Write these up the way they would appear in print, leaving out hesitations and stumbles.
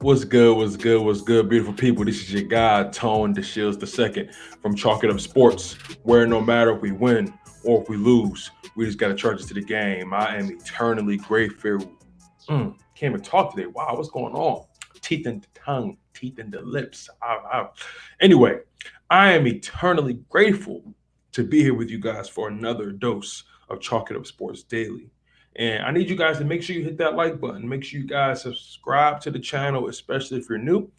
What's good? What's good? What's good, beautiful people? This is your guy, Tone DeShields II from Chalk It Up Sports, where no matter if we win or if we lose, we just got to charge it to the game. I am eternally grateful. Can't even talk today. Wow, what's going on? Teeth in the tongue, teeth in the lips. Ow, ow. Anyway, I am eternally grateful to be here with you guys for another dose of Chalk It Up Sports Daily. And I need you guys to make sure you hit that like button. Make sure you guys subscribe to the channel, especially if you're new.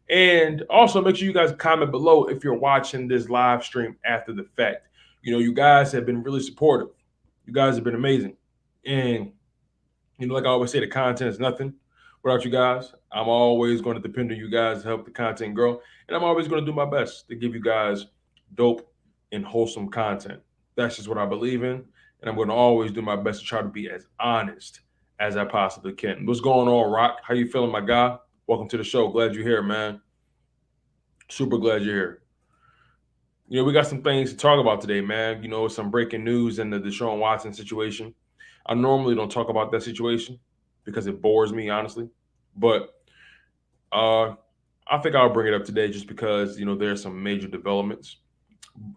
And also make sure you guys comment below if you're watching this live stream after the fact. You guys have been really supportive. You guys have been amazing. And, like I always say, the content is nothing without you guys. I'm always going to depend on you guys to help the content grow. And I'm always going to do my best to give you guys dope and wholesome content. That's just what I believe in, and I'm going to always do my best to try to be as honest as I possibly can. What's going on, Rock? How you feeling, my guy? Welcome to the show. Glad you're here, man. Super glad you're here. We got some things to talk about today, man. Some breaking news in the Deshaun Watson situation. I normally don't talk about that situation because it bores me, honestly. But uh, I think I'll bring it up today just because, there's some major developments.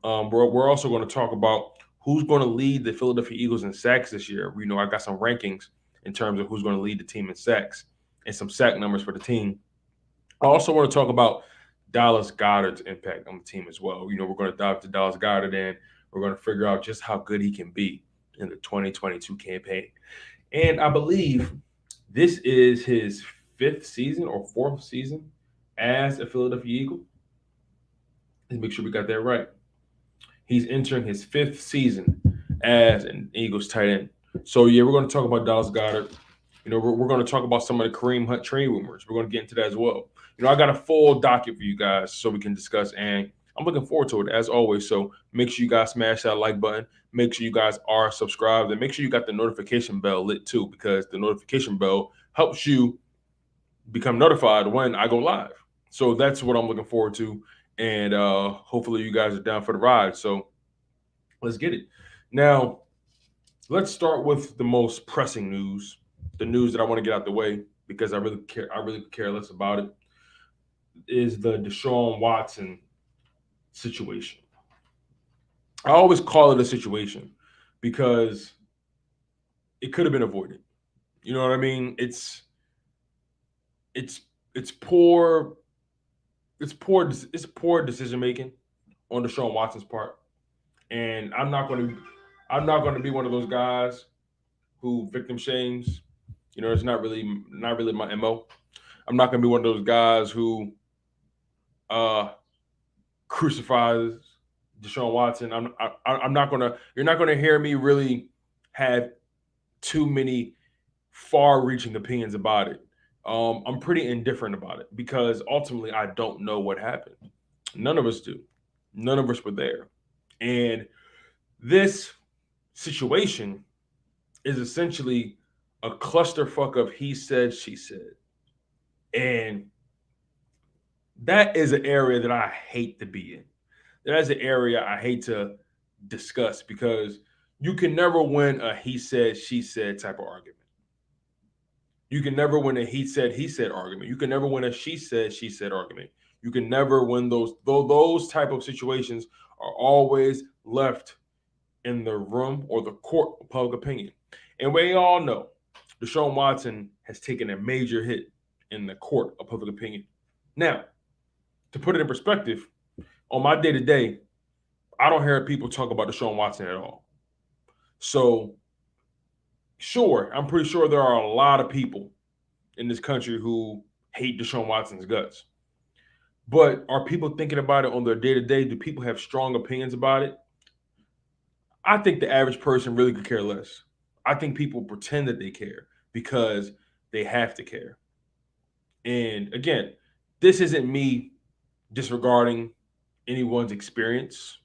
We're also going to talk about who's going to lead the Philadelphia Eagles in sacks this year. I got some rankings in terms of who's going to lead the team in sacks and some sack numbers for the team. I also want to talk about Dallas Goddard's impact on the team as well. We're going to dive to Dallas Goddard and we're going to figure out just how good he can be in the 2022 campaign. And I believe this is his fifth season or fourth season as a Philadelphia Eagle. Let's make sure we got that right. He's entering his fifth season as an Eagles tight end. So, yeah, we're going to talk about Dallas Goddard. We're going to talk about some of the Kareem Hunt trade rumors. We're going to get into that as well. I got a full docket for you guys so we can discuss, and I'm looking forward to it as always. So make sure you guys smash that like button. Make sure you guys are subscribed, and make sure you got the notification bell lit too, because the notification bell helps you become notified when I go live. So that's what I'm looking forward to, and hopefully you guys are down for the ride. So let's get it. Now, let's start with the most pressing news, the news that I want to get out the way because I really care less about it, is the Deshaun Watson situation. I always call it a situation because it could have been avoided. You know what I mean? It's it's poor it's poor decision making on Deshaun Watson's part. And I'm not going to be one of those guys who victim shames. It's not really my MO. I'm not going to be one of those guys who uh crucifies Deshaun Watson. I'm not gonna. You're not gonna hear me really have too many far-reaching opinions about it. I'm pretty indifferent about it because ultimately I don't know what happened. None of us do. None of us were there, and this situation is essentially a clusterfuck of he said, she said, and that is an area that I hate to be in. That's an area I hate to discuss because you can never win a he said, she said type of argument. You can never win a he said argument. You can never win a she said argument. You can never win those. Though those type of situations are always left in the room or the court of public opinion. And we all know Deshaun Watson has taken a major hit in the court of public opinion. Now, to put it in perspective, on my day to day, I don't hear people talk about Deshaun Watson at all. So, sure, I'm pretty sure there are a lot of people in this country who hate Deshaun Watson's guts. But are people thinking about it on their day to day? Do people have strong opinions about it? I think the average person really could care less. I think people pretend that they care because they have to care. And again, this isn't me disregarding anyone's experience.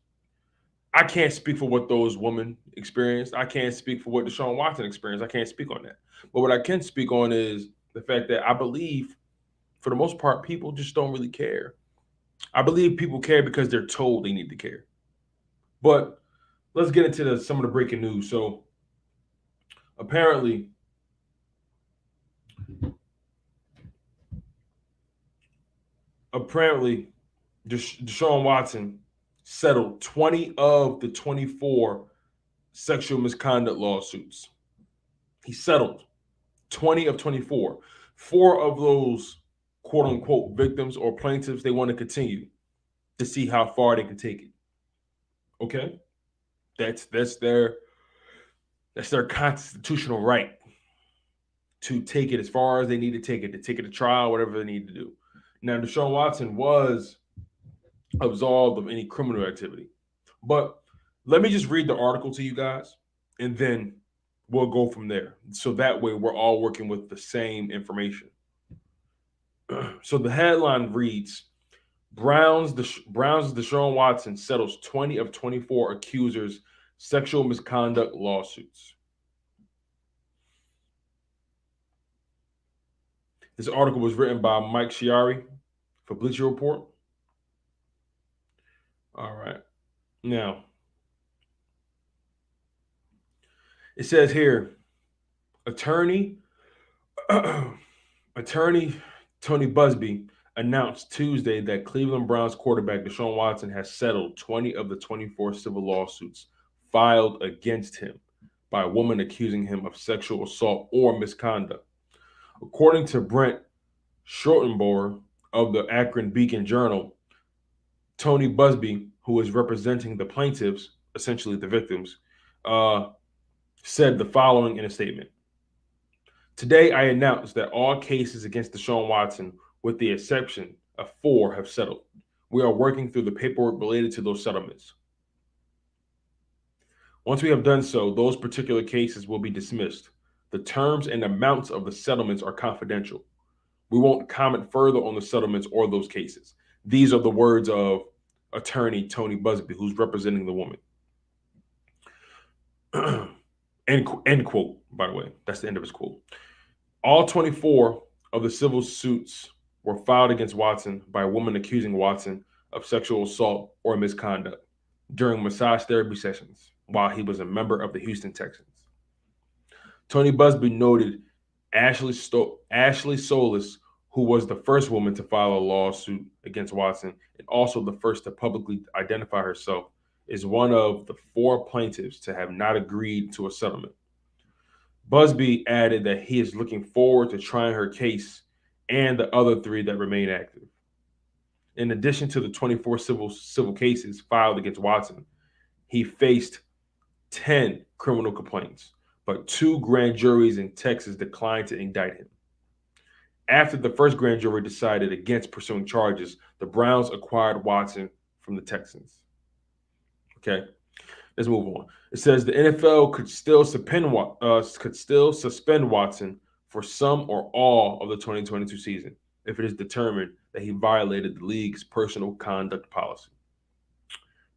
I can't speak for what those women experienced. I can't speak for what Deshaun Watson experienced. I can't speak on that. But what I can speak on is the fact that I believe, for the most part, people just don't really care. I believe people care because they're told they need to care. But let's get into some of the breaking news. So apparently, apparently Deshaun Watson settled 20 of the 24 sexual misconduct lawsuits. He settled 20 of 24. Four of those quote unquote victims or plaintiffs, they want to continue to see how far they can take it. Okay? That's their constitutional right to take it as far as they need to take it to trial, whatever they need to do. Now, Deshaun Watson was absolved of any criminal activity. But let me just read the article to you guys, and then we'll go from there. So that way we're all working with the same information. So the headline reads, Browns Deshaun Watson settles 20 of 24 accusers' sexual misconduct lawsuits. This article was written by Mike Chiari for Bleacher Report. All right. Now, it says here, attorney Tony Busby announced Tuesday that Cleveland Browns quarterback Deshaun Watson has settled 20 of the 24 civil lawsuits filed against him by a woman accusing him of sexual assault or misconduct. According to Brent Schottenboer of the Akron Beacon Journal, Tony Busby, who is representing the plaintiffs, essentially the victims, said the following in a statement. Today, I announced that all cases against Deshaun Watson, with the exception of 4, have settled. We are working through the paperwork related to those settlements. Once we have done so, those particular cases will be dismissed. The terms and amounts of the settlements are confidential. We won't comment further on the settlements or those cases. These are the words of attorney Tony Busby, who's representing the woman. End quote, by the way. That's the end of his quote. All 24 of the civil suits were filed against Watson by a woman accusing Watson of sexual assault or misconduct during massage therapy sessions while he was a member of the Houston Texans. Tony Busby noted Ashley Solis, who was the first woman to file a lawsuit against Watson and also the first to publicly identify herself, is one of the 4 plaintiffs to have not agreed to a settlement. Busby added that he is looking forward to trying her case and the other 3 that remain active. In addition to the 24 civil cases filed against Watson, he faced 10 criminal complaints, but 2 grand juries in Texas declined to indict him. After the first grand jury decided against pursuing charges, the Browns acquired Watson from the Texans. Okay, let's move on. It says the NFL could still suspend Watson for some or all of the 2022 season if it is determined that he violated the league's personal conduct policy.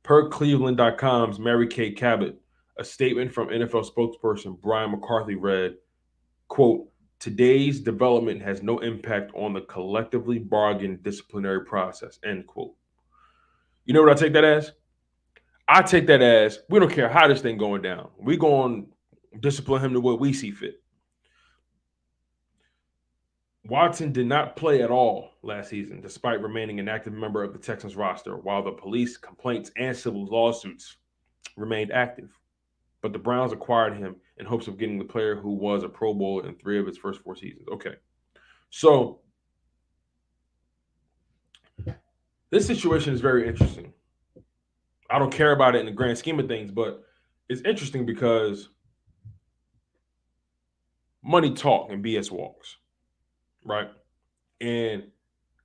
Per Cleveland.com's Mary Kay Cabot, a statement from NFL spokesperson Brian McCarthy read, quote, today's development has no impact on the collectively bargained disciplinary process, end quote. You know what I take that as? I take that as we don't care how this thing going down. We're going to discipline him the way we see fit. Watson did not play at all last season, despite remaining an active member of the Texans roster, while the police complaints and civil lawsuits remained active. But the Browns acquired him in hopes of getting the player who was a Pro Bowler in 3 of his first 4 seasons. Okay. So this situation is very interesting. I don't care about it in the grand scheme of things, but it's interesting because money talk and BS walks, right? And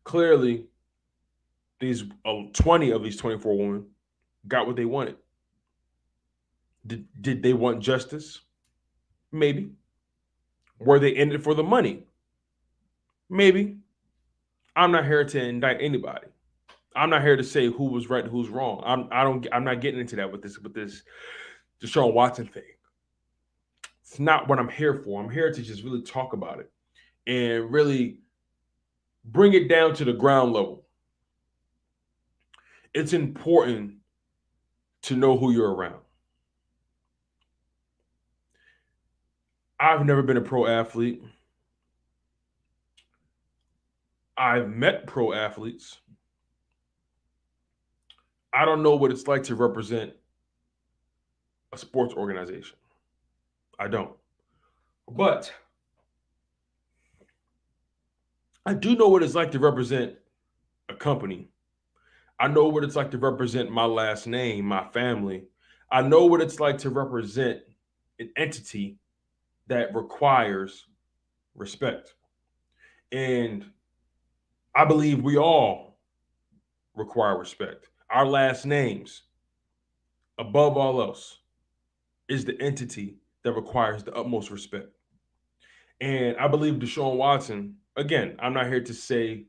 clearly, these 20 of these 24 women got what they wanted. Did they want justice? Maybe. Were they in it for the money? Maybe. I'm not here to indict anybody. I'm not here to say who was right and who's wrong. I'm not getting into that with this Deshaun Watson thing. It's not what I'm here for. I'm here to just really talk about it and really bring it down to the ground level. It's important to know who you're around. I've never been a pro athlete. I've met pro athletes. I don't know what it's like to represent a sports organization. I don't. But I do know what it's like to represent a company. I know what it's like to represent my last name, my family. I know what it's like to represent an entity that requires respect. And I believe we all require respect. Our last names, above all else, is the entity that requires the utmost respect. And I believe Deshaun Watson, again, I'm not here to say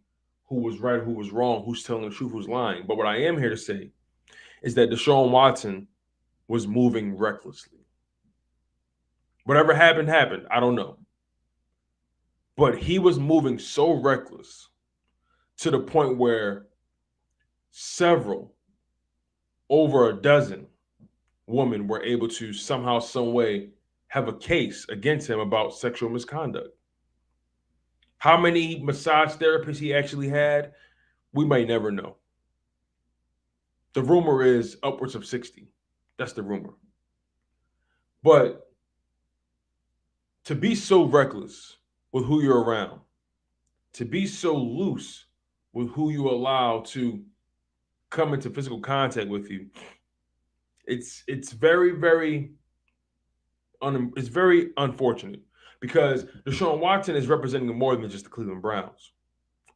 who was right, who was wrong, who's telling the truth, who's lying. But what I am here to say is that Deshaun Watson was moving recklessly. Whatever happened, happened. I don't know. But he was moving so reckless to the point where several, over a dozen women were able to somehow, some way have a case against him about sexual misconduct. How many massage therapists he actually had, we may never know. The rumor is upwards of 60. That's the rumor. But to be so reckless with who you're around, to be so loose with who you allow to come into physical contact with you, it's very it's very unfortunate because Deshaun Watson is representing more than just the Cleveland Browns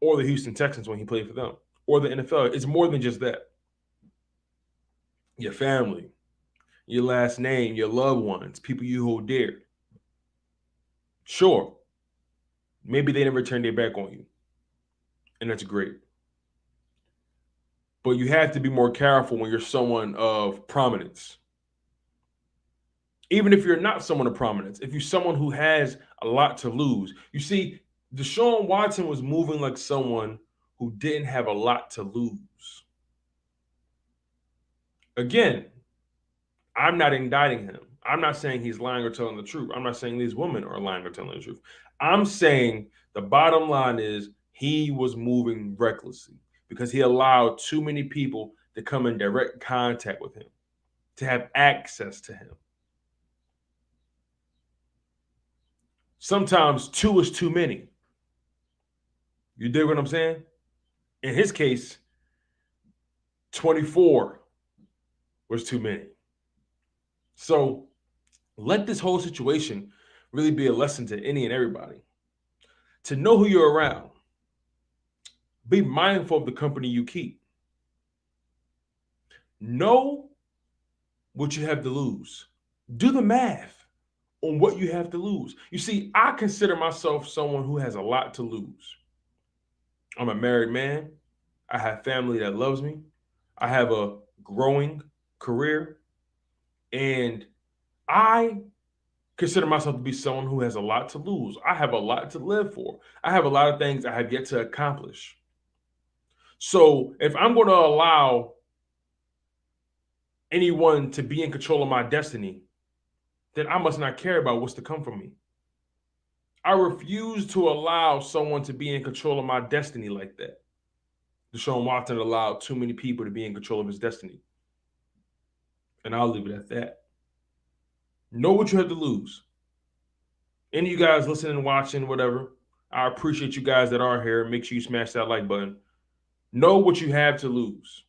or the Houston Texans when he played for them or the NFL. It's more than just that. Your family, your last name, your loved ones, people you hold dear. Sure, maybe they never turned their back on you, and that's great. But you have to be more careful when you're someone of prominence. Even if you're not someone of prominence, if you're someone who has a lot to lose. You see, Deshaun Watson was moving like someone who didn't have a lot to lose. Again, I'm not indicting him. I'm not saying he's lying or telling the truth. I'm not saying these women are lying or telling the truth. I'm saying the bottom line is he was moving recklessly because he allowed too many people to come in direct contact with him, to have access to him. Sometimes two is too many. You dig what I'm saying? In his case, 24 was too many. So let this whole situation really be a lesson to any and everybody. To know who you're around, be mindful of the company you keep. Know what you have to lose. Do the math on what you have to lose. You see, I consider myself someone who has a lot to lose. I'm a married man. I have family that loves me. I have a growing career. And I consider myself to be someone who has a lot to lose. I have a lot to live for. I have a lot of things I have yet to accomplish. So if I'm going to allow anyone to be in control of my destiny, then I must not care about what's to come from me. I refuse to allow someone to be in control of my destiny like that. Deshaun Watson allowed too many people to be in control of his destiny. And I'll leave it at that. Know what you have to lose. Any of you guys listening, watching, whatever, I appreciate you guys that are here. Make sure you smash that like button. Know what you have to lose.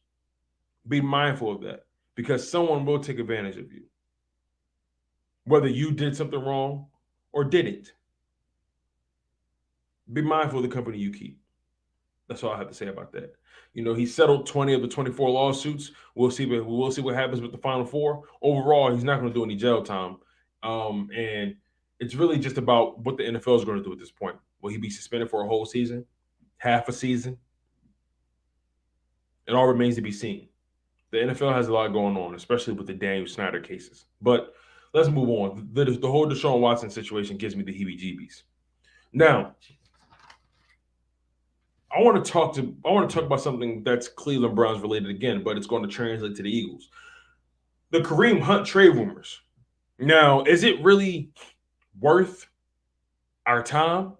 Be mindful of that because someone will take advantage of you. Whether you did something wrong or didn't. Be mindful of the company you keep. That's all I have to say about that. You know, he settled 20 of the 24 lawsuits. We'll see what happens with the final 4. Overall, he's not going to do any jail time. And it's really just about what the NFL is going to do at this point. Will he be suspended for a whole season? Half a season? It all remains to be seen. The NFL has a lot going on, especially with the Daniel Snyder cases. But let's move on. The whole Deshaun Watson situation gives me the heebie-jeebies. Now, I want to talk about something that's Cleveland Browns related again, but it's going to translate to the Eagles. The Kareem Hunt trade rumors. Now, is it really worth our time?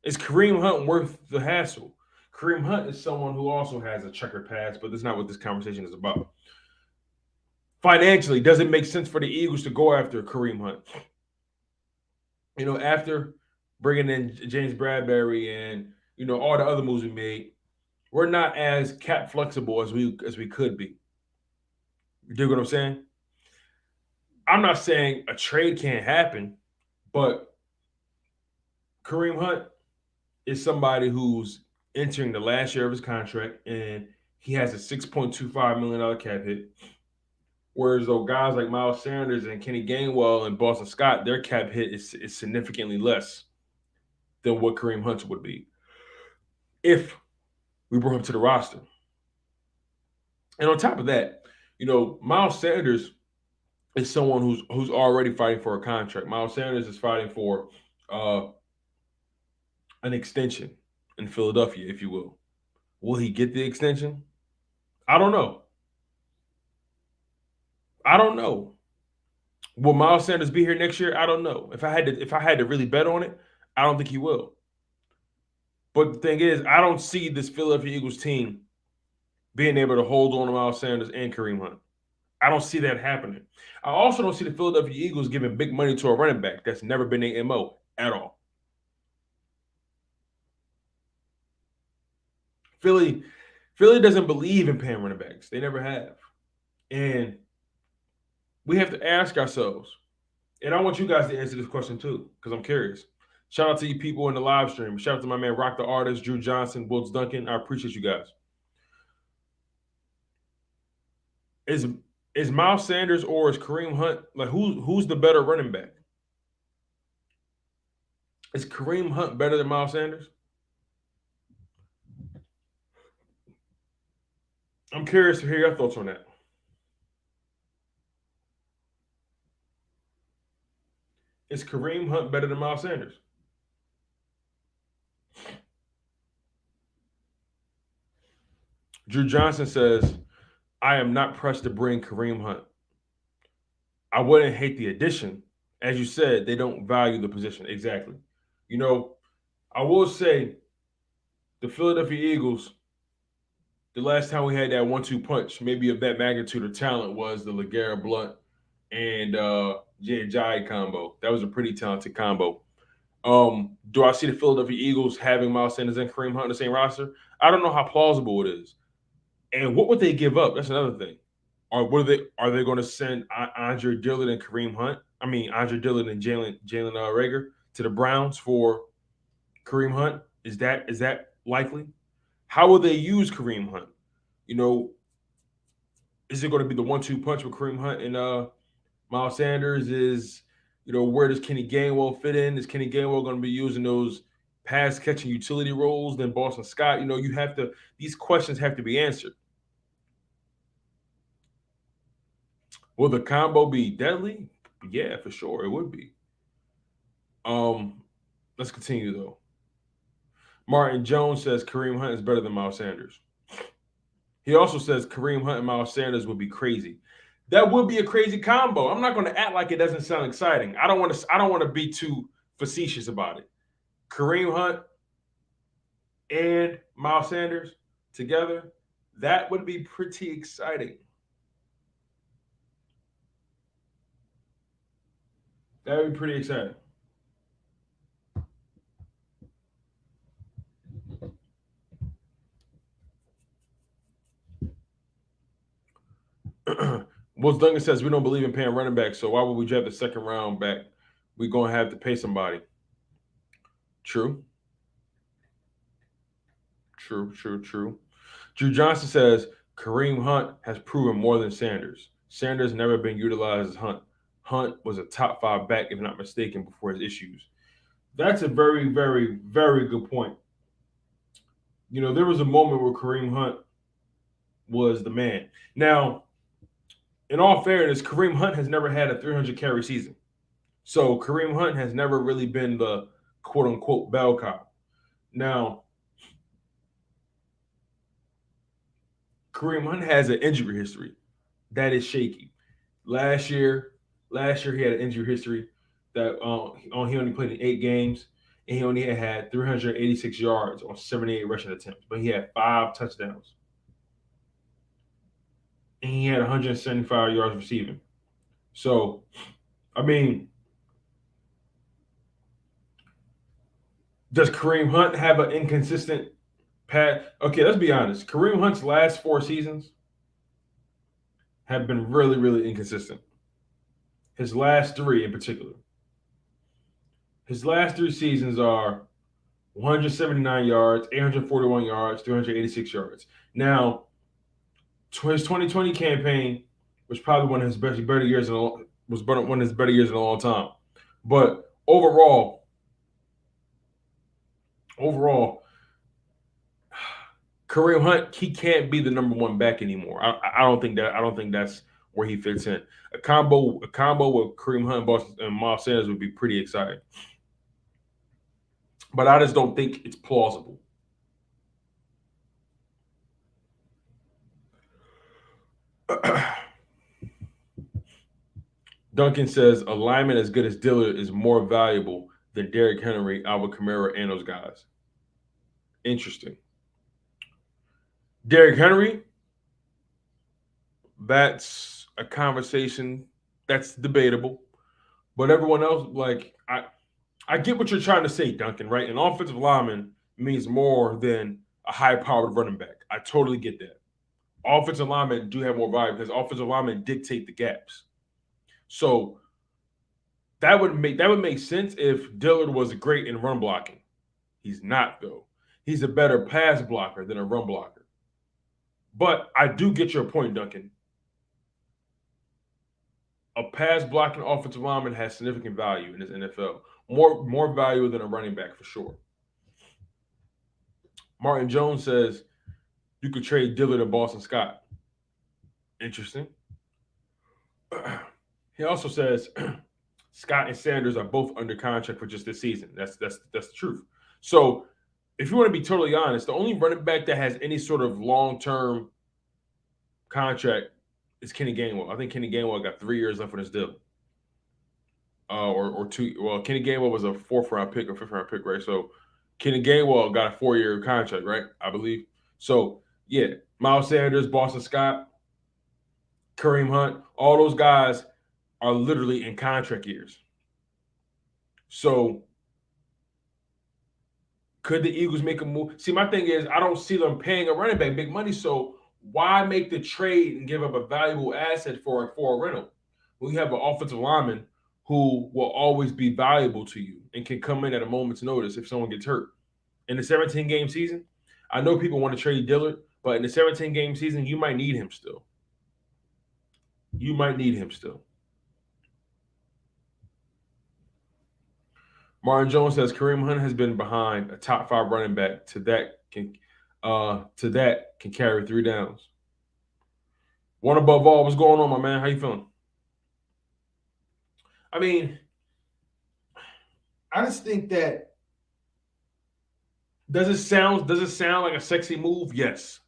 Is Kareem Hunt worth the hassle? Kareem Hunt is someone who also has a checkered past, but that's not what this conversation is about. Financially, does it make sense for the Eagles to go after Kareem Hunt? After bringing in James Bradberry and all the other moves we made, we're not as cap flexible as we could be. You dig what I'm saying? I'm not saying a trade can't happen, but Kareem Hunt is somebody who's entering the last year of his contract and he has a $6.25 million cap hit. Whereas though guys like Miles Sanders and Kenny Gainwell and Boston Scott, their cap hit is significantly less than what Kareem Hunt would be if we brought him to the roster. And on top of that, Miles Sanders is someone who's already fighting for a contract. Miles Sanders is fighting for an extension in Philadelphia, if you will. Will he get the extension? I don't know. Will Miles Sanders be here next year? I don't know. If I had to really bet on it, I don't think he will. But the thing is, I don't see this Philadelphia Eagles team being able to hold on to Miles Sanders and Kareem Hunt. I don't see that happening. I also don't see the Philadelphia Eagles giving big money to a running back. That's never been their MO at all. Philly doesn't believe in paying running backs. They never have. And we have to ask ourselves, and I want you guys to answer this question too, because I'm curious. Shout out to you people in the live stream. Shout out to my man Rock the Artist, Drew Johnson, Wilts Duncan. I appreciate you guys. Is Miles Sanders or is Kareem Hunt, like who's the better running back? Is Kareem Hunt better than Miles Sanders? I'm curious to hear your thoughts on that. Is Kareem Hunt better than Miles Sanders? Drew Johnson says, I am not pressed to bring Kareem Hunt. I wouldn't hate the addition. As you said, they don't value the position. Exactly. I will say the Philadelphia Eagles, the last time we had that 1-2 punch, maybe of that magnitude of talent, was the LeGarrette Blount and Jai combo. That was a pretty talented combo. Do I see the Philadelphia Eagles having Miles Sanders and Kareem Hunt in the same roster? I don't know how plausible it is. And what would they give up? That's another thing. Are they going to send Andre Dillard and Kareem Hunt? I mean Andre Dillard and Jalen Rager to the Browns for Kareem Hunt? Is that likely? How will they use Kareem Hunt? Is it going to be the 1-2 punch with Kareem Hunt and Miles Sanders? Where does Kenny Gainwell fit in? Is Kenny Gainwell going to be using those pass catching utility roles? Then Boston Scott, these questions have to be answered. Will the combo be deadly? Yeah, for sure. It would be. Let's continue though. Martin Jones says Kareem Hunt is better than Miles Sanders. He also says Kareem Hunt and Miles Sanders would be crazy. That would be a crazy combo. I'm not going to act like it doesn't sound exciting. I don't want to be too facetious about it. Kareem Hunt and Miles Sanders together, that would be pretty exciting. That would be pretty exciting. Wills Duncan says we don't believe in paying running backs, so why would we draft the second round back? We're going to have to pay somebody. True. Drew Johnson says Kareem Hunt has proven more than Sanders. Sanders never been utilized as Hunt. Hunt was a top 5 back, if not mistaken, before his issues. That's a very, very, very good point. There was a moment where Kareem Hunt was the man. Now, in all fairness, Kareem Hunt has never had a 300 carry season. So Kareem Hunt has never really been the quote unquote bell cow. Now, Kareem Hunt has an injury history that is shaky. Last year he had an injury history that he only played in 8 games, and he only had 386 yards on 78 rushing attempts, but he had 5 touchdowns. And he had 175 yards receiving. So, I mean, does Kareem Hunt have an inconsistent pass? Okay, let's be honest. Kareem Hunt's last 4 seasons have been really, really inconsistent. His last 3 in particular. His last 3 seasons are 179 yards, 841 yards, 386 yards. Now, his 2020 campaign was probably one of his better years in a long time. But overall, Kareem Hunt, he can't be the number 1 back anymore. I don't think that's where he fits in. A combo with Kareem Hunt and Miles Sanders would be pretty exciting. But I just don't think it's plausible. Duncan says a lineman as good as Dillard is more valuable than Derrick Henry, Alvin Kamara, and those guys. Interesting. Derrick Henry, that's a conversation that's debatable. But everyone else, like, I get what you're trying to say, Duncan, right? An offensive lineman means more than a high-powered running back. I totally get that. Offensive linemen do have more value because offensive linemen dictate the gaps. So that would make sense if Dillard was great in run blocking. He's not, though. He's a better pass blocker than a run blocker. But I do get your point, Duncan. A pass blocking offensive lineman has significant value in this NFL. More value than a running back for sure. Martin Jones says you could trade Dillard and Boston Scott. Interesting. He also says Scott and Sanders are both under contract for just this season. That's the truth. So if you want to be totally honest, the only running back that has any sort of long-term contract is Kenny Gainwell. I think Kenny Gainwell got 3 years left on his deal. Or 2. Well, Kenny Gainwell was a 4th-round pick or 5th-round pick, right? So Kenny Gainwell got a 4-year contract, right? I believe. So, yeah, Miles Sanders, Boston Scott, Kareem Hunt, all those guys are literally in contract years. So could the Eagles make a move? See, my thing is I don't see them paying a running back big money, so why make the trade and give up a valuable asset for a rental? We have an offensive lineman who will always be valuable to you and can come in at a moment's notice if someone gets hurt. In the 17-game season, I know people want to trade Dillard, but in the 17-game season, you might need him still. Martin Jones says Kareem Hunt has been behind a top 5 running back to that can carry 3 downs. One above all, what's going on, my man? How you feeling? I mean, I just think that does it sound like a sexy move? Yes.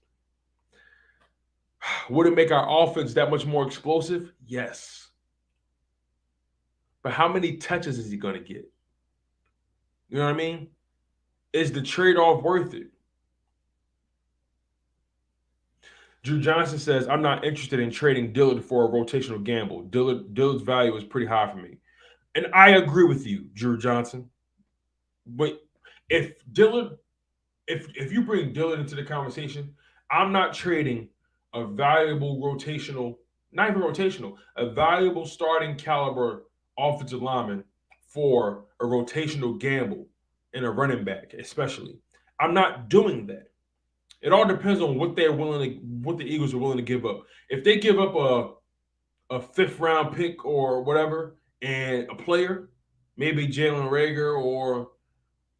Would it make our offense that much more explosive? Yes. But how many touches is he going to get? You know what I mean? Is the trade-off worth it? Drew Johnson says, I'm not interested in trading Dillard for a rotational gamble. Dillard's value is pretty high for me. And I agree with you, Drew Johnson. But if you bring Dillard into the conversation, I'm not trading a valuable rotational, not even rotational, a valuable starting caliber offensive lineman for a rotational gamble in a running back, especially. I'm not doing that. It all depends on what the Eagles are willing to give up. If they give up a 5th-round pick or whatever and a player, maybe Jalen Reagor or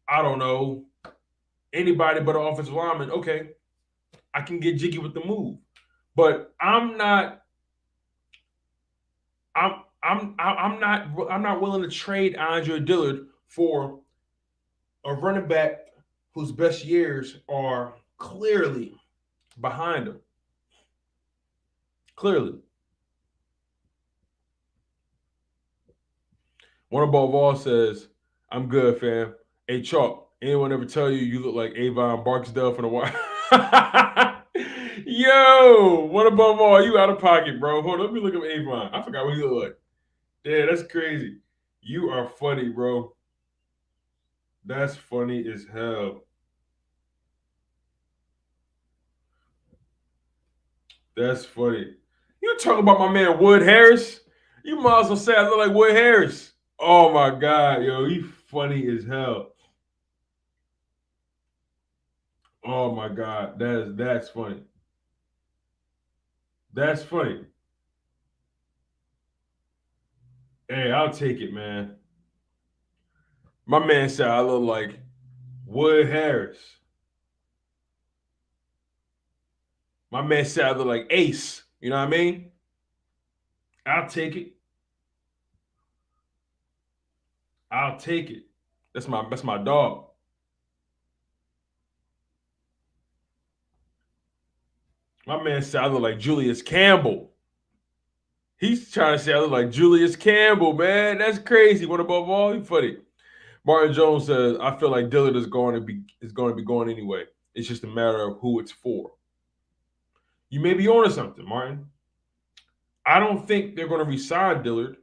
I don't know, anybody but an offensive lineman, okay, I can get jiggy with the move. But I'm not willing to trade Andre Dillard for a running back whose best years are clearly behind him. Clearly. One above all says, I'm good, fam. Hey, Chalk, anyone ever tell you look like Avon Barksdale from the Wire? Yo, what above all? You out of pocket, bro. Hold on, let me look up Avon. I forgot what he look like. Yeah, that's crazy. You are funny, bro. That's funny as hell. That's funny. You talking about my man Wood Harris? You might as well say I look like Wood Harris. Oh my God, yo, he funny as hell. Oh my God, that's funny. That's funny. Hey, I'll take it, man. My man said I look like Wood Harris. My man said I look like Ace. You know what I mean? I'll take it. I'll take it. That's my dog. My man said I look like Julius Campbell. He's trying to say I look like Julius Campbell, man. That's crazy. What above all? You funny. Martin Jones says, I feel like Dillard is going to be going anyway. It's just a matter of who it's for. You may be onto something, Martin. I don't think they're going to resign Dillard.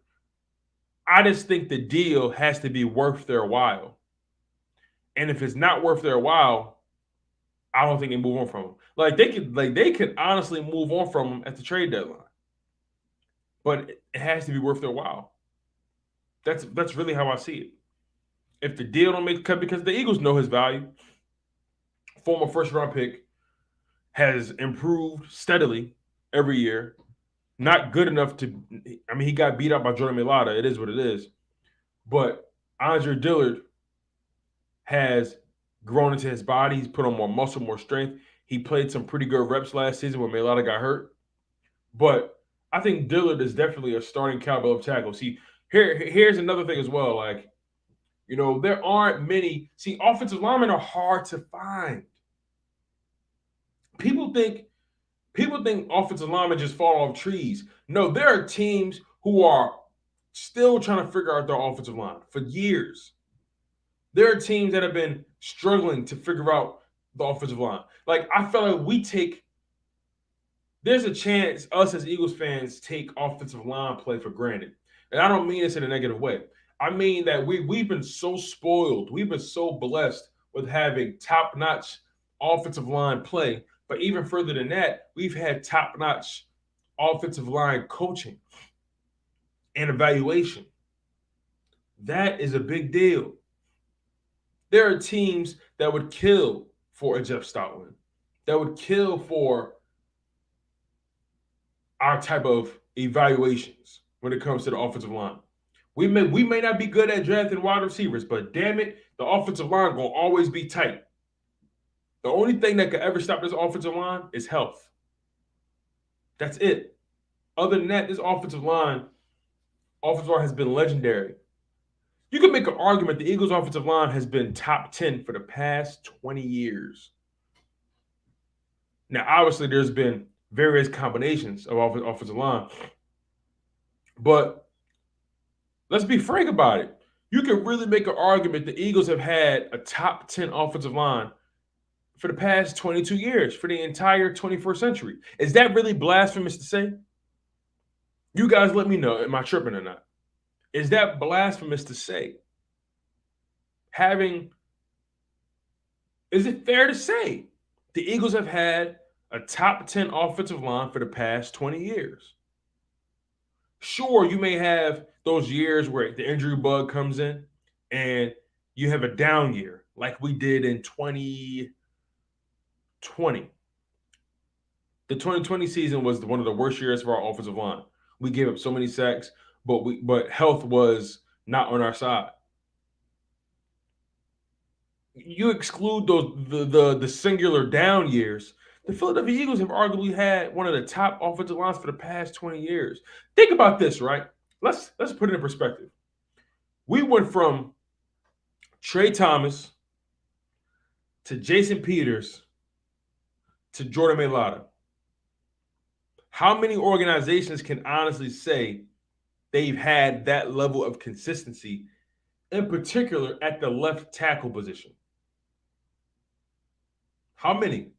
I just think the deal has to be worth their while. And if it's not worth their while, I don't think they move on from him. They could honestly move on from him at the trade deadline. But it has to be worth their while. That's really how I see it. If the deal don't make the cut, because the Eagles know his value, former first round pick, has improved steadily every year. Not good enough to. I mean, he got beat up by Jordan Mailata. It is what it is. But Andre Dillard has grown into his body. He's put on more muscle, more strength. He played some pretty good reps last season when Mailata got hurt. But I think Dillard is definitely a starting caliber of tackle. See, here's another thing as well. Like, there aren't many. See, offensive linemen are hard to find. People think offensive linemen just fall off trees. No, there are teams who are still trying to figure out their offensive line for years. There are teams that have been struggling to figure out the offensive line. Like, I feel like there's a chance us as Eagles fans take offensive line play for granted. And I don't mean this in a negative way. I mean that we've been so spoiled. We've been so blessed with having top-notch offensive line play. But even further than that, we've had top-notch offensive line coaching and evaluation. That is a big deal. There are teams that would kill for a Jeff Stoutland, that would kill for our type of evaluations when it comes to the offensive line. We may not be good at drafting wide receivers, but damn it, the offensive line gonna always be tight. The only thing that could ever stop this offensive line is health. That's it. Other than that, this offensive line has been legendary. You can make an argument the Eagles' offensive line has been top 10 for the past 20 years. Now, obviously, there's been various combinations of offensive line. But let's be frank about it. You can really make an argument the Eagles have had a top 10 offensive line for the past 22 years, for the entire 21st century. Is that really blasphemous to say? You guys let me know. Am I tripping or not? Is that blasphemous to say? Is it fair to say the Eagles have had a top 10 offensive line for the past 20 years? Sure, you may have those years where the injury bug comes in and you have a down year like we did in 2020. The 2020 season was one of the worst years for our offensive line. We gave up so many sacks, but health was not on our side. You exclude the singular down years, the Philadelphia Eagles have arguably had one of the top offensive lines for the past 20 years. Think about this, right? Let's put it in perspective. We went from Trey Thomas to Jason Peters to Jordan Mailata. How many organizations can honestly say they've had that level of consistency in particular at the left tackle position? How many?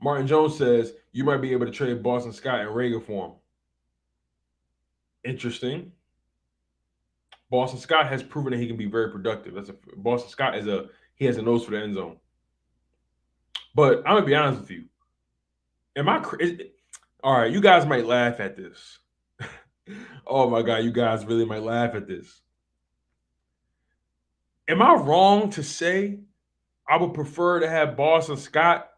Martin Jones says you might be able to trade Boston Scott and Rager for him. Interesting. Boston Scott has proven that he can be very productive. Boston Scott he has a nose for the end zone. But I'm gonna be honest with you. All right? You guys might laugh at this. Oh my god, you guys really might laugh at this. Am I wrong to say I would prefer to have Boston Scott,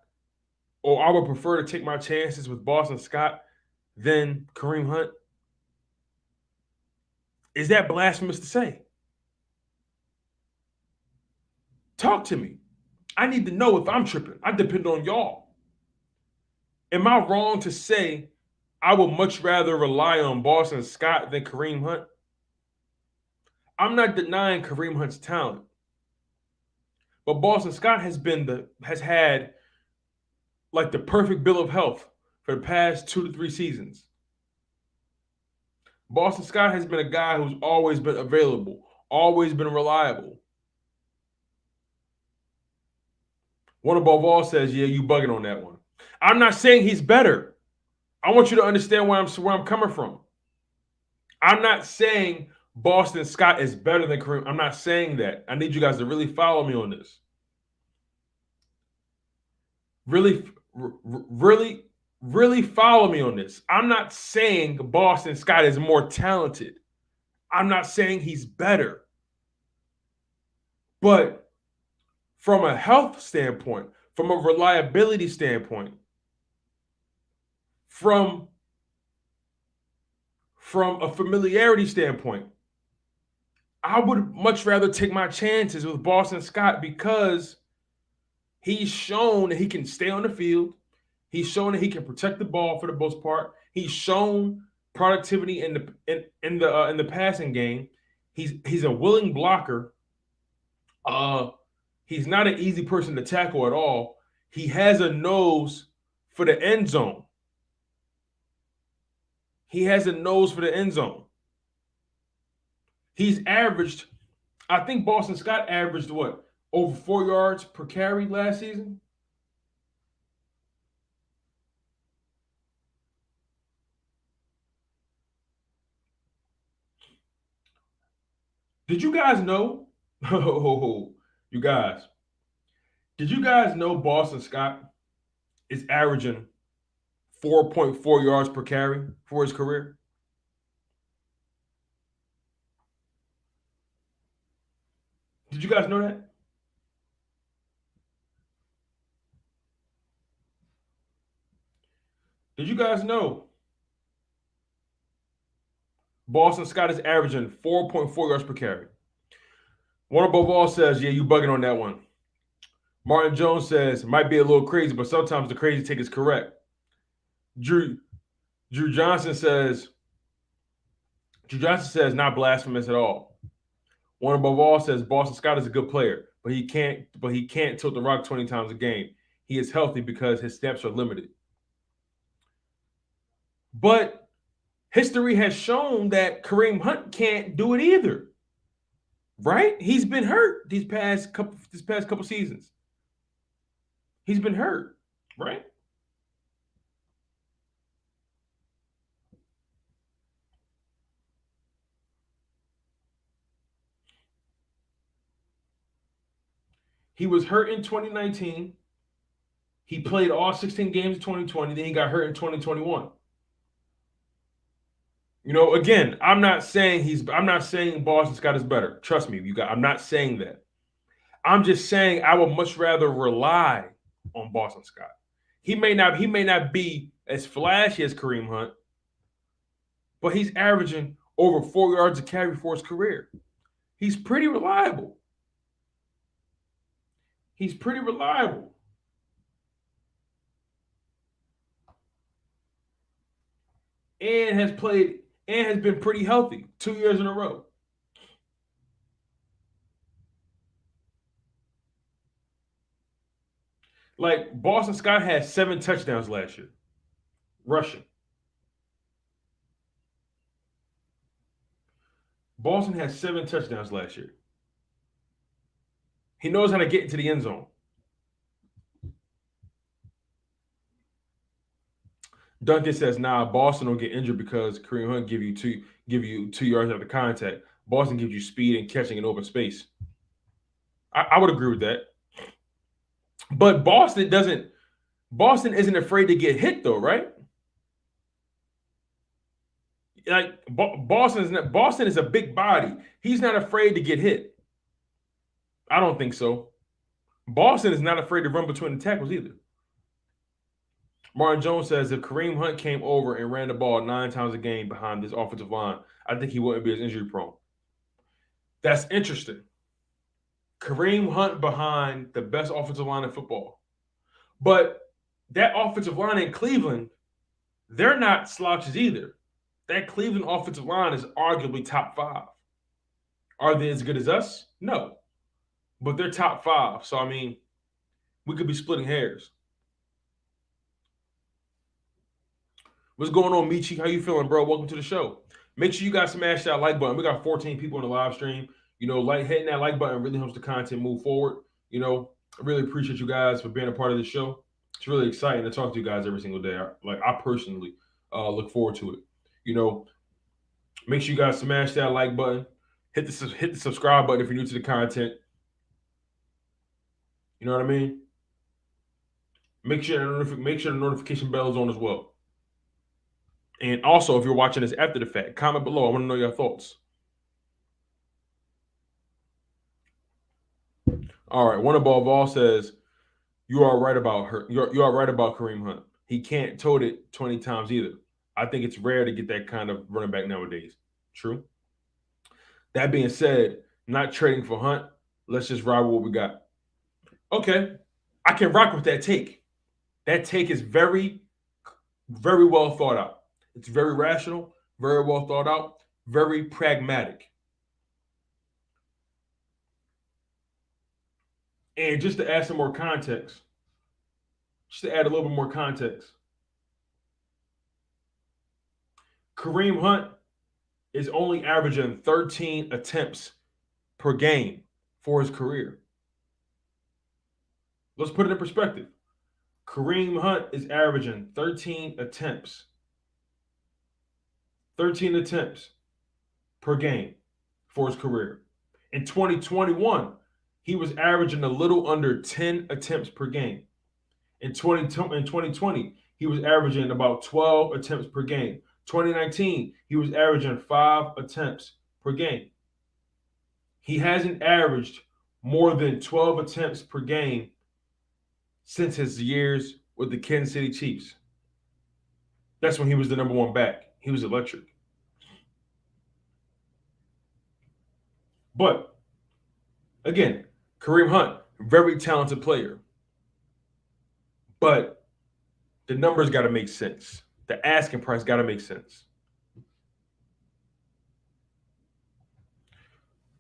or I would prefer to take my chances with Boston Scott than Kareem Hunt? Is that blasphemous to say? Talk to me. I need to know if I'm tripping. I depend on y'all. Am I wrong to say I would much rather rely on Boston Scott than Kareem Hunt? I'm not denying Kareem Hunt's talent, but Boston Scott has had like the perfect bill of health for the past 2 to 3 seasons. Boston Scott has been a guy who's always been available, always been reliable. One above all says, "Yeah, you bugging on that one." I'm not saying he's better. I want you to understand where I'm coming from. I'm not saying Boston Scott is better than Kareem. I'm not saying that. I need you guys to really follow me on this. Really follow me on this. I'm not saying Boston Scott is more talented. I'm not saying he's better. But from a health standpoint, from a reliability standpoint, from a familiarity standpoint, I would much rather take my chances with Boston Scott because he's shown that he can stay on the field. He's shown that he can protect the ball for the most part. He's shown productivity in the passing game. He's a willing blocker. He's not an easy person to tackle at all. He has a nose for the end zone. He has a nose for the end zone. He's averaged, I think Boston Scott averaged what? Over 4 yards per carry last season? Did you guys know? Oh, you guys. Did you guys know Boston Scott is averaging 4.4 yards per carry for his career? Did you guys know that? Did you guys know Boston Scott is averaging 4.4 yards per carry? One above all says, "Yeah, you bugging on that one." Martin Jones says, "Might be a little crazy, but sometimes the crazy take is correct." Drew Johnson says, "Not blasphemous at all." One above all says, "Boston Scott is a good player, but he can't tilt the rock 20 times a game. He is healthy because his snaps are limited." But history has shown that Kareem Hunt can't do it either. Right? He's been hurt these past couple seasons. He's been hurt, right? He was hurt in 2019. He played all 16 games in 2020. Then he got hurt in 2021. Again, I'm not saying Boston Scott is better. Trust me, I'm not saying that. I'm just saying I would much rather rely on Boston Scott. He may not be as flashy as Kareem Hunt, but he's averaging over 4 yards a carry for his career. He's pretty reliable. He's pretty reliable. And has been pretty healthy 2 years in a row. Like Boston Scott had 7 touchdowns last year, rushing. Boston had 7 touchdowns last year. He knows how to get into the end zone. Duncan says, "Nah, Boston don't get injured because Kareem Hunt give you 2 yards after contact. Boston gives you speed and catching in open space." I would agree with that. But Boston doesn't. Boston isn't afraid to get hit though, right? Like Boston is a big body. He's not afraid to get hit. I don't think so. Boston is not afraid to run between the tackles either. Martin Jones says if Kareem Hunt came over and ran the ball 9 times a game behind this offensive line, I think he wouldn't be as injury prone. That's interesting. Kareem Hunt behind the best offensive line in football. But that offensive line in Cleveland, they're not slouches either. That Cleveland offensive line is arguably top 5. Are they as good as us? No. But they're top 5. So, I mean, we could be splitting hairs. What's going on, Michi? How you feeling, bro? Welcome to the show. Make sure you guys smash that like button. We got 14 people in the live stream. Hitting that like button really helps the content move forward. I really appreciate you guys for being a part of the show. It's really exciting to talk to you guys every single day. I personally look forward to it. Make sure you guys smash that like button. Hit the subscribe button if you're new to the content. You know what I mean? Make sure the notification bell is on as well. And also, if you're watching this after the fact, comment below. I want to know your thoughts. All right, one above all says, "You are right about her. You are right about Kareem Hunt. He can't tote it 20 times either. I think it's rare to get that kind of running back nowadays." True. That being said, not trading for Hunt. Let's just ride with what we got. Okay, I can rock with that take. That take is very, very well thought out. It's very rational, very well thought out, very pragmatic. And just to add some more context, Kareem Hunt is only averaging 13 attempts per game for his career. Let's put it in perspective. Kareem Hunt is averaging 13 attempts per game for his career. In 2021, he was averaging a little under 10 attempts per game. In 2020, he was averaging about 12 attempts per game. 2019, he was averaging 5 attempts per game. He hasn't averaged more than 12 attempts per game since his years with the Kansas City Chiefs. That's when he was the number 1 back. He was electric. But, again, Kareem Hunt, very talented player. But the numbers got to make sense. The asking price got to make sense.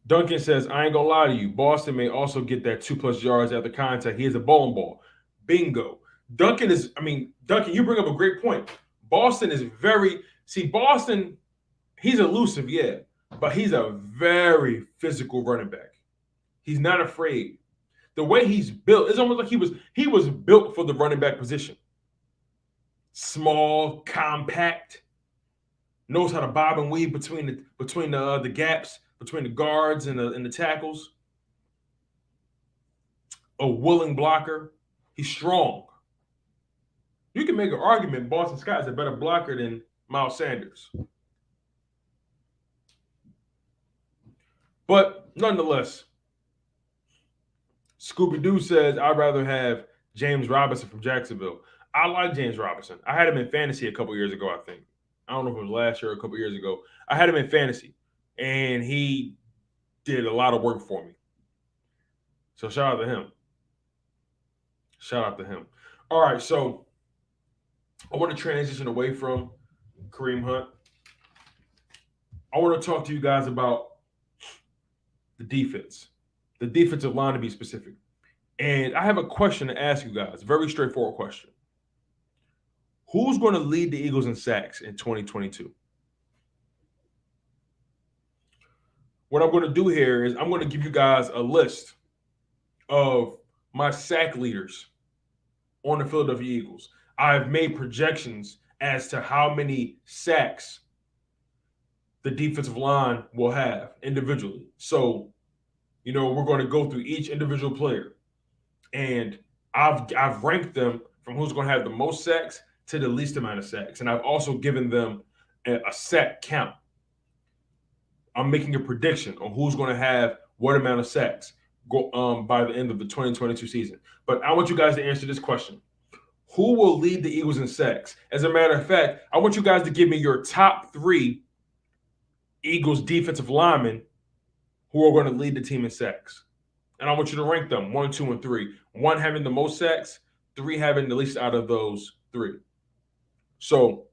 Duncan says, "I ain't going to lie to you. Boston may also get that 2+ yards after contact. He is a bowling ball." Bingo. Duncan, you bring up a great point. Boston, he's elusive, yeah, but he's a very physical running back. He's not afraid. The way he's built, it's almost like he was built for the running back position. Small, compact, knows how to bob and weave between the gaps, between the guards and the tackles. A willing blocker. He's strong. You can make an argument Boston Scott is a better blocker than Miles Sanders. But nonetheless, Scooby-Doo says, "I'd rather have James Robinson from Jacksonville." I like James Robinson. I had him in fantasy a couple years ago, I think. I don't know if it was last year or a couple years ago. I had him in fantasy, and he did a lot of work for me. So shout out to him. All right, so I want to transition away from Kareem Hunt. I want to talk to you guys about the defense, the defensive line to be specific. And I have a question to ask you guys. Very straightforward question. Who's going to lead the Eagles in sacks in 2022? What I'm going to do here is I'm going to give you guys a list of my sack leaders on the Philadelphia Eagles. I've made projections as to how many sacks the defensive line will have individually. So, we're going to go through each individual player, and I've ranked them from who's going to have the most sacks to the least amount of sacks, and I've also given them a sack count. I'm making a prediction on who's going to have what amount of sacks by the end of the 2022 season. But I want you guys to answer this question. Who will lead the Eagles in sacks? As a matter of fact, I want you guys to give me your top 3 Eagles defensive linemen who are going to lead the team in sacks. And I want you to rank them 1, 2, and 3. 1 having the most sacks, 3 having the least out of those 3. So,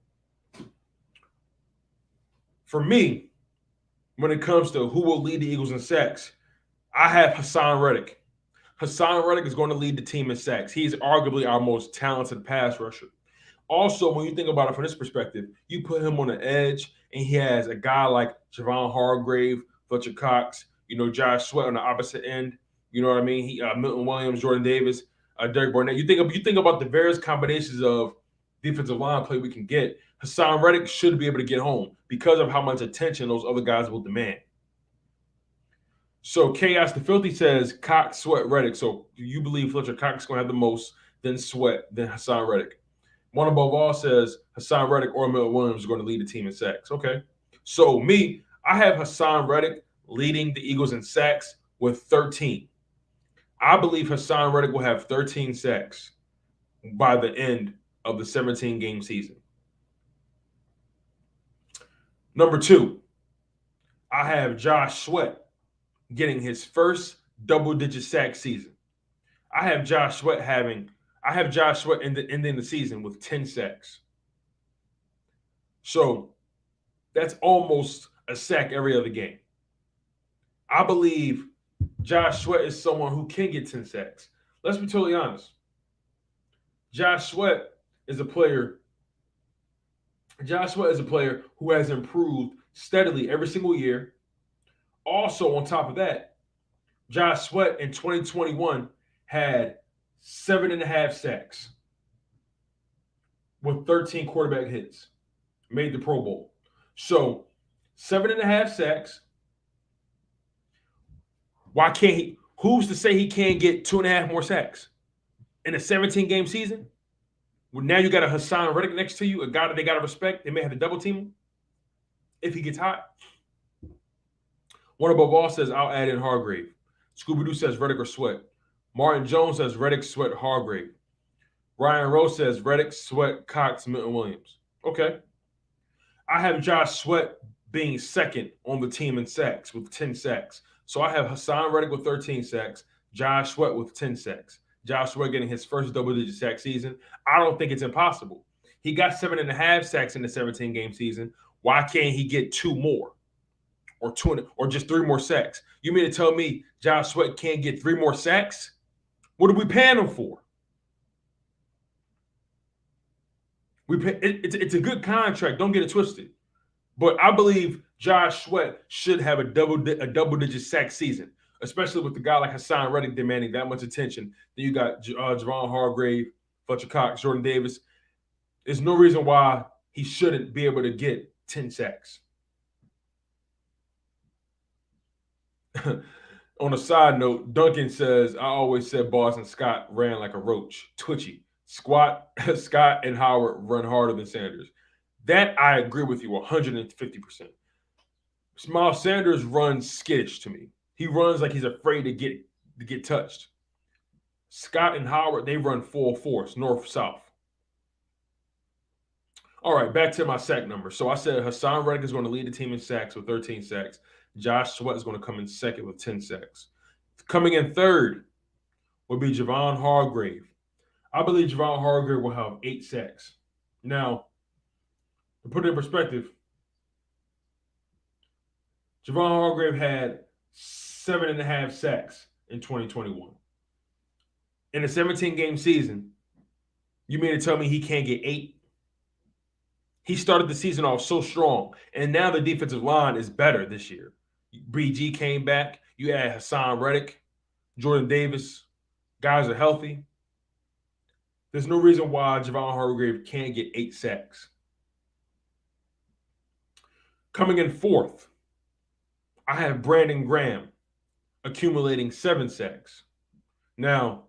for me, when it comes to who will lead the Eagles in sacks, I have Haason Reddick. Haason Reddick is going to lead the team in sacks. He's arguably our most talented pass rusher. Also, when you think about it from this perspective, you put him on the edge, and he has a guy like Javon Hargrave, Fletcher Cox, Josh Sweat on the opposite end. You know what I mean? Milton Williams, Jordan Davis, Derek Barnett. You think about the various combinations of defensive line play we can get. Haason Reddick should be able to get home because of how much attention those other guys will demand. So Chaos the Filthy says Cox, Sweat, Reddick. So do you believe Fletcher Cox is going to have the most, then Sweat, then Haason Reddick? One above all says Haason Reddick or Milton Williams are going to lead the team in sacks. Okay. So I have Haason Reddick leading the Eagles in sacks with 13. I believe Haason Reddick will have 13 sacks by the end of the 17-game season. Number 2, I have Josh Sweat getting his first double-digit sack season. I have Josh Sweat ending the season with 10 sacks. So that's almost a sack every other game. I believe Josh Sweat is someone who can get 10 sacks. Let's be totally honest. Josh Sweat is a player who has improved steadily every single year. Also, on top of that, Josh Sweat in 2021 had 7.5 sacks with 13 quarterback hits, made the Pro Bowl. So 7.5 sacks. Why can't he? Who's to say he can't get 2.5 more sacks in a 17-game season? Well, now you got a Haason Reddick next to you, a guy that they got to respect. They may have to double team him if he gets hot. One above all says, I'll add in Hargrave. Scooby-Doo says Reddick or Sweat. Martin Jones says Reddick, Sweat, Hargrave. Ryan Rose says Reddick, Sweat, Cox, Milton Williams. Okay. I have Josh Sweat being second on the team in sacks with 10 sacks. So I have Haason Reddick with 13 sacks, Josh Sweat with 10 sacks. Josh Sweat getting his first double-digit sack season. I don't think it's impossible. He got 7.5 sacks in the 17-game season. Why can't he get 2 more? Or 2, or just 3 more sacks? You mean to tell me Josh Sweat can't get 3 more sacks? What are we paying him for? It's a good contract. Don't get it twisted. But I believe Josh Sweat should have a double-digit sack season, especially with the guy like Haason Reddick demanding that much attention. Then you got Javon Hargrave, Fletcher Cox, Jordan Davis. There's no reason why he shouldn't be able to get 10 sacks. On a side note, Duncan says, I always said Boston Scott ran like a roach, twitchy. Scott and Howard run harder than Sanders. That I agree with you 150%. Miles Sanders runs skittish to me. He runs like he's afraid to get touched. Scott and Howard, they run full force, north-south. All right, back to my sack numbers. So I said Haason Reddick is going to lead the team in sacks with 13 sacks. Josh Sweat is going to come in second with 10 sacks. Coming in third will be Javon Hargrave. I believe Javon Hargrave will have 8 sacks. Now, to put it in perspective, Javon Hargrave had 7.5 sacks in 2021. in a 17-game season, you mean to tell me he can't get 8? He started the season off so strong, and now the defensive line is better this year. BG came back. You add Hassan Reddick, Jordan Davis. Guys are healthy. There's no reason why Javon Hargrave can't get 8 sacks. Coming in fourth, I have Brandon Graham accumulating 7 sacks. Now,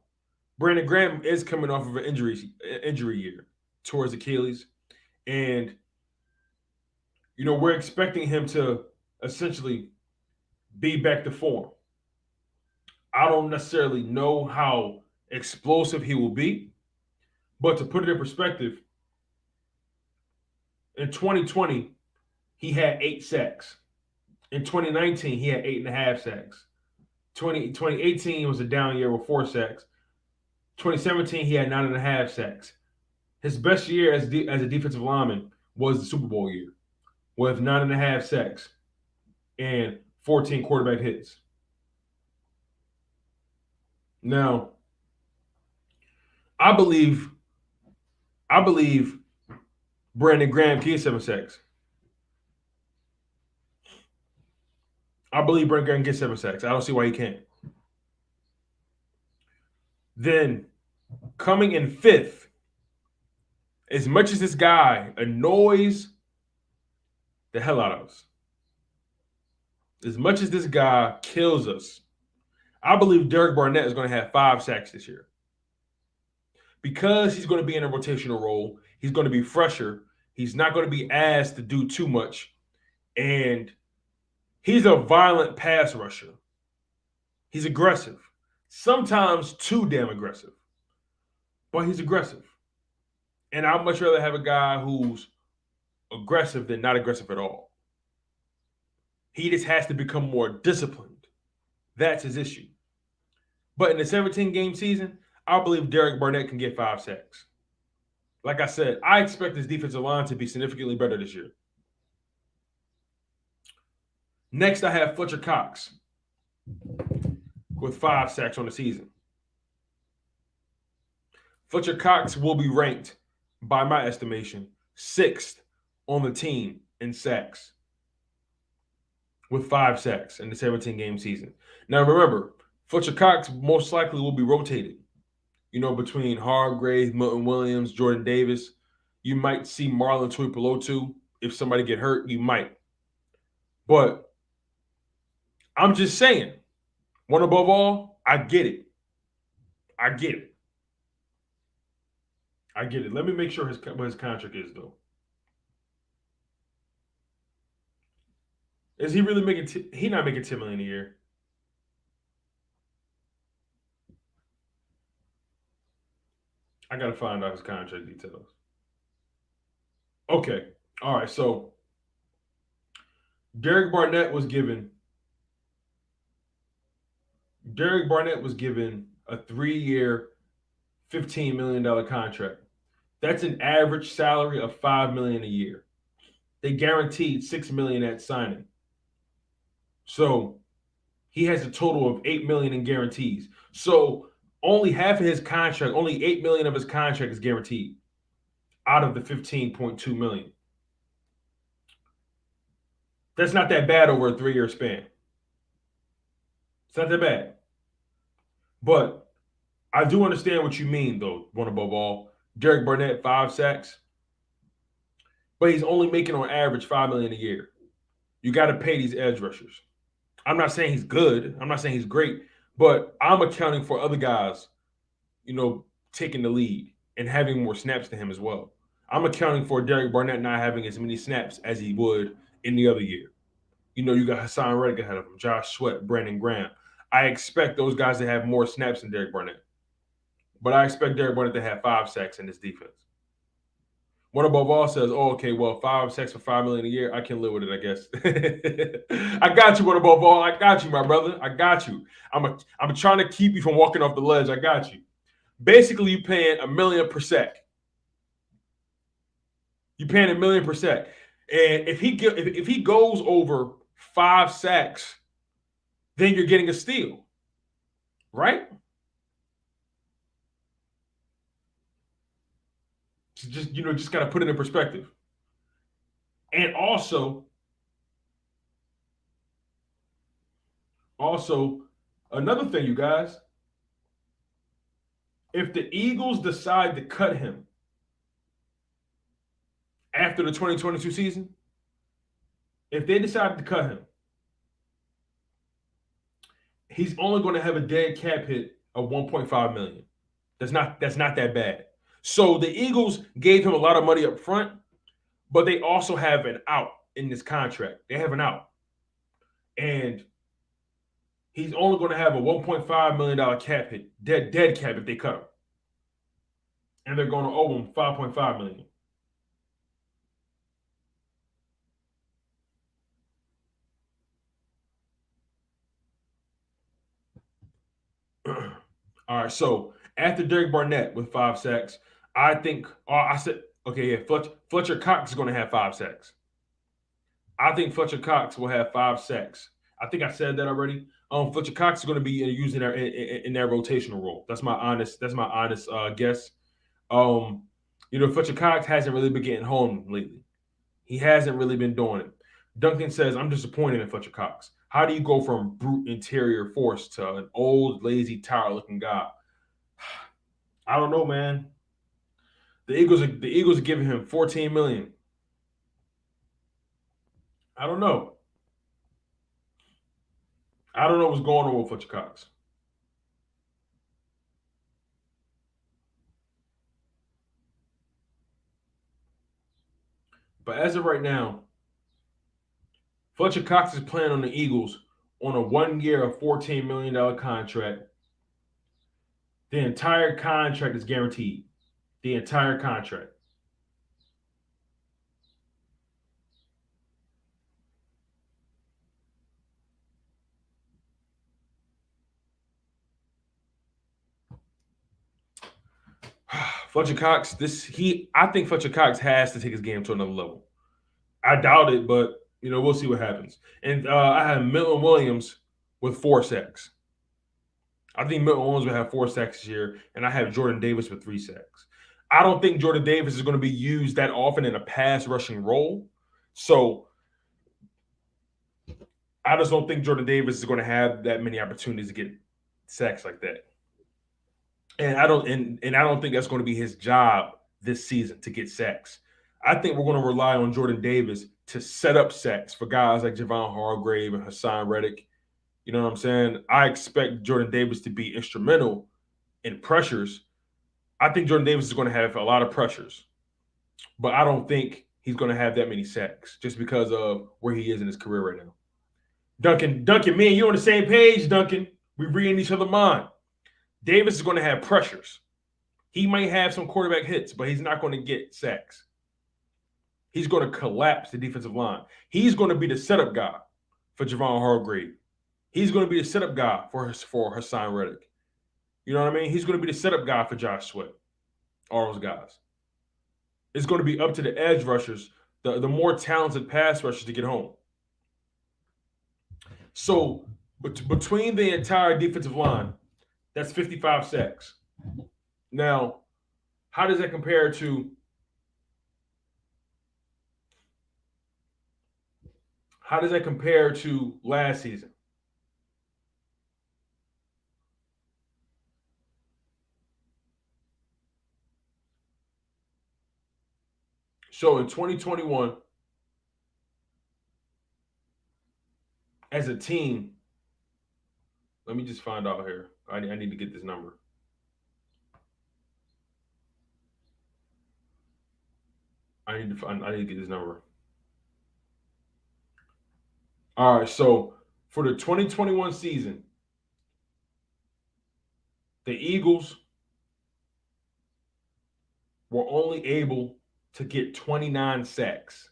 Brandon Graham is coming off of an injury year towards Achilles. And, we're expecting him to essentially be back to form. I don't necessarily know how explosive he will be, but to put it in perspective, in 2020, he had 8 sacks. In 2019, he had 8.5 sacks. 2018 was a down year with 4 sacks. 2017, he had 9.5 sacks. His best year as a defensive lineman was the Super Bowl year with 9.5 sacks and 14 quarterback hits. Now, I believe Brandon Graham can get 7 sacks. I believe Brandon Graham gets 7 sacks. I don't see why he can't. Then, coming in fifth, as much as this guy annoys the hell out of us, as much as this guy kills us, I believe Derek Barnett is going to have 5 sacks this year. Because he's going to be in a rotational role, he's going to be fresher. He's not going to be asked to do too much. And he's a violent pass rusher. He's aggressive. Sometimes too damn aggressive. But he's aggressive. And I'd much rather have a guy who's aggressive than not aggressive at all. He just has to become more disciplined. That's his issue. But in the 17-game season, I believe Derek Barnett can get 5 sacks. Like I said, I expect his defensive line to be significantly better this year. Next, I have Fletcher Cox with 5 sacks on the season. Fletcher Cox will be ranked, by my estimation, 6th on the team in sacks with 5 sacks in the 17-game season. Now, remember, Fletcher Cox most likely will be rotated, between Hargrave, Milton Williams, Jordan Davis. You might see Marlon Tuipulotu. If somebody get hurt, you might. But I'm just saying, one above all, I get it. I get it. Let me make sure what his contract is, though. Is he really making? He's not making $10 million a year. I gotta find out his contract details. Okay, all right. So Derek Barnett was given a 3-year, $15 million contract. That's an average salary of $5 million a year. They guaranteed $6 million at signing. So he has a total of $8 million in guarantees. So only half of his contract, only $8 million of his contract is guaranteed out of the $15.2 million. That's not that bad over a 3-year span. It's not that bad. But I do understand what you mean, though, one above all. Derek Barnett, 5 sacks. But he's only making on average $5 million a year. You got to pay these edge rushers. I'm not saying he's good. I'm not saying he's great. But I'm accounting for other guys, taking the lead and having more snaps than him as well. I'm accounting for Derek Barnett not having as many snaps as he would in the other year. You got Hassan Reddick ahead of him, Josh Sweat, Brandon Graham. I expect those guys to have more snaps than Derek Barnett. But I expect Derek Barnett to have 5 sacks in this defense. One above all says, oh, okay, well, 5 sacks for $5 million a year, I can live with it, I guess. I got you, one above all. I got you, my brother. I got you. I'm trying to keep you from walking off the ledge. I got you. Basically, you're paying $1 million per sack. You're paying $1 million per sack. And if he goes over 5 sacks, then you're getting a steal. Right? Just got to put it in perspective. And also, another thing, you guys, if the Eagles decide to cut him after the 2022 season, if they decide to cut him, he's only going to have a dead cap hit of 1.5 million. That's not that bad. So the Eagles gave him a lot of money up front, but they also have an out in this contract. They have an out. And he's only going to have a $1.5 million cap hit, dead cap if they cut him. And they're going to owe him $5.5 million. All right, so after Derek Barnett with 5 sacks, I think I said, okay, yeah, Fletcher Cox is going to have 5 sacks. I think Fletcher Cox will have 5 sacks. I think I said that already. Fletcher Cox is going to be using in that rotational role. That's my honest guess. Fletcher Cox hasn't really been getting home lately. He hasn't really been doing it. Duncan says, I'm disappointed in Fletcher Cox. How do you go from brute interior force to an old, lazy, tired-looking guy? I don't know, man. The Eagles are giving him $14 million. I don't know. I don't know what's going on with Fletcher Cox. But as of right now, Fletcher Cox is playing on the Eagles on a 1-year, $14 million contract. The entire contract is guaranteed. The entire contract. Fletcher Cox, I think Fletcher Cox has to take his game to another level. I doubt it, but we'll see what happens. And I have Milton Williams with 4 sacks. I think Milton Williams will have 4 sacks this year, and I have Jordan Davis with 3 sacks. I don't think Jordan Davis is going to be used that often in a pass rushing role. So I just don't think Jordan Davis is going to have that many opportunities to get sacks like that. And I don't think that's going to be his job this season to get sacks. I think we're going to rely on Jordan Davis to set up sacks for guys like Javon Hargrave and Hassan Reddick. You know what I'm saying? I expect Jordan Davis to be instrumental in pressures. I think Jordan Davis is going to have a lot of pressures, but I don't think he's going to have that many sacks just because of where he is in his career right now. Duncan, me and you on the same page, Duncan. We reading each other mind. Davis is going to have pressures. He might have some quarterback hits, but he's not going to get sacks. He's going to collapse the defensive line. He's going to be the setup guy for Javon Hargrave. He's going to be the setup guy for Hassan Reddick. You know what I mean? He's going to be the setup guy for Josh Sweat. All those guys. It's going to be up to the edge rushers, the more talented pass rushers to get home. So between the entire defensive line, that's 55 sacks. Now, how does that compare to last season? So in 2021, as a team, let me just find out here. I need to get this number. I need to get this number. All right, so for the 2021 season, the Eagles were only able to get 29 sacks.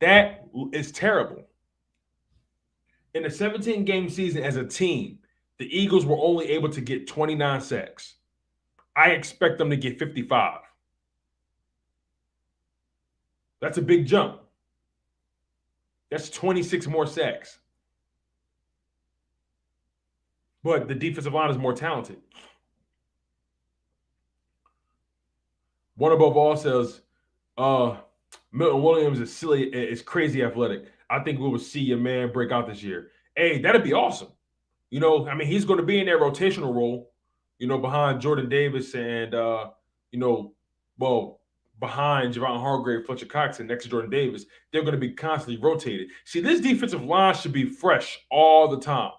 That is terrible. In the 17-game season as a team, the Eagles were only able to get 29 sacks. I expect them to get 55. That's a big jump. That's 26 more sacks. But the defensive line is more talented. One above all says, Milton Williams is silly, is crazy athletic. I think we will see a man break out this year. Hey, that'd be awesome. I mean, he's going to be in that rotational role, behind Jordan Davis and, you know, well, behind Javon Hargrave, Fletcher Cox, and next to Jordan Davis. They're going to be constantly rotated. See, this defensive line should be fresh all the time.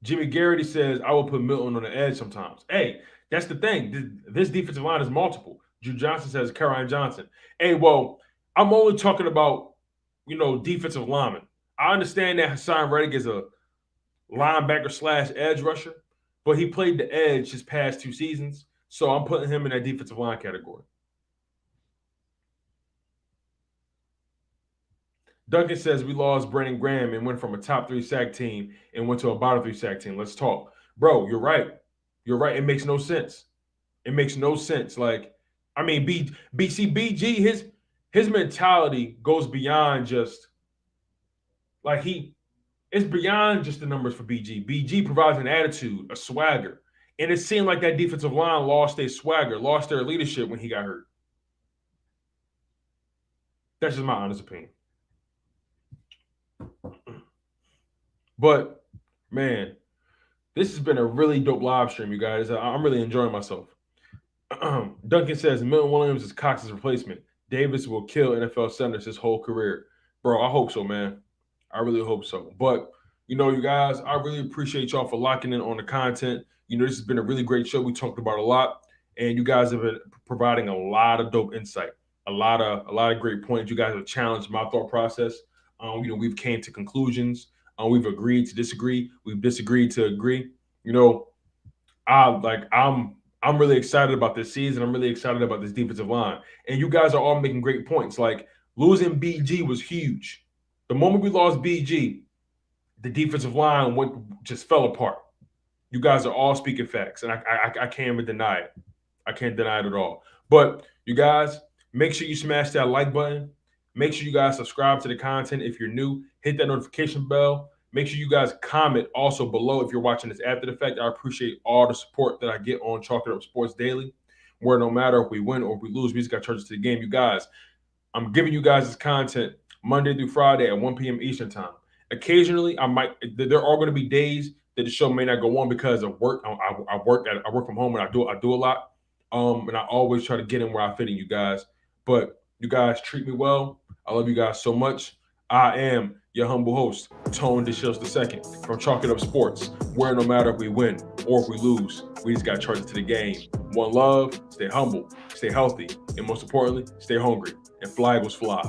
Jimmy Garrity says, I will put Milton on the edge sometimes. Hey, that's the thing. This defensive line is multiple. Drew Johnson says, Caroline Johnson. Hey, well, I'm only talking about, defensive linemen. I understand that Hassan Reddick is a linebacker / edge rusher, but he played the edge his past 2 seasons. So I'm putting him in that defensive line category. Duncan says we lost Brandon Graham and went from a top 3 sack team and went to a bottom 3 sack team. Let's talk. Bro, you're right. You're right. It makes no sense. It makes no sense. Like, I mean, BG, his mentality goes beyond just like it's beyond just the numbers for BG. BG provides an attitude, a swagger. And it seemed like that defensive line lost their swagger, lost their leadership when he got hurt. That's just my honest opinion. But, man, this has been a really dope live stream, you guys. I'm really enjoying myself. Duncan says Milton Williams is Cox's replacement. Davis will kill NFL centers his whole career. Bro, I hope so, man. I really hope so. But, you guys, I really appreciate y'all for locking in on the content. This has been a really great show. We talked about a lot, and you guys have been providing a lot of dope insight, a lot of great points. You guys have challenged my thought process. We've came to conclusions. We've agreed to disagree. We've disagreed to agree. I'm really excited about this season. I'm really excited about this defensive line. And you guys are all making great points. Like, losing BG was huge. The moment we lost BG, the defensive line just fell apart. You guys are all speaking facts, and I can't even deny it. I can't deny it at all. But you guys, make sure you smash that like button. Make sure you guys subscribe to the content if you're new. Hit that notification bell. Make sure you guys comment also below if you're watching this after the fact. I appreciate all the support that I get on Chalking Up Sports Daily, where no matter if we win or if we lose, we just got charges to the game. You guys, I'm giving you guys this content Monday through Friday at 1 p.m. Eastern time. Occasionally, there are going to be days that the show may not go on because of work. I work from home and I do a lot. And I always try to get in where I fit in, you guys. But you guys treat me well. I love you guys so much. I am your humble host, Tone DeShields II from Chalk It Up Sports, where no matter if we win or if we lose, we just got charges to the game. One love, stay humble, stay healthy, and most importantly, stay hungry. And fly Eagles fly.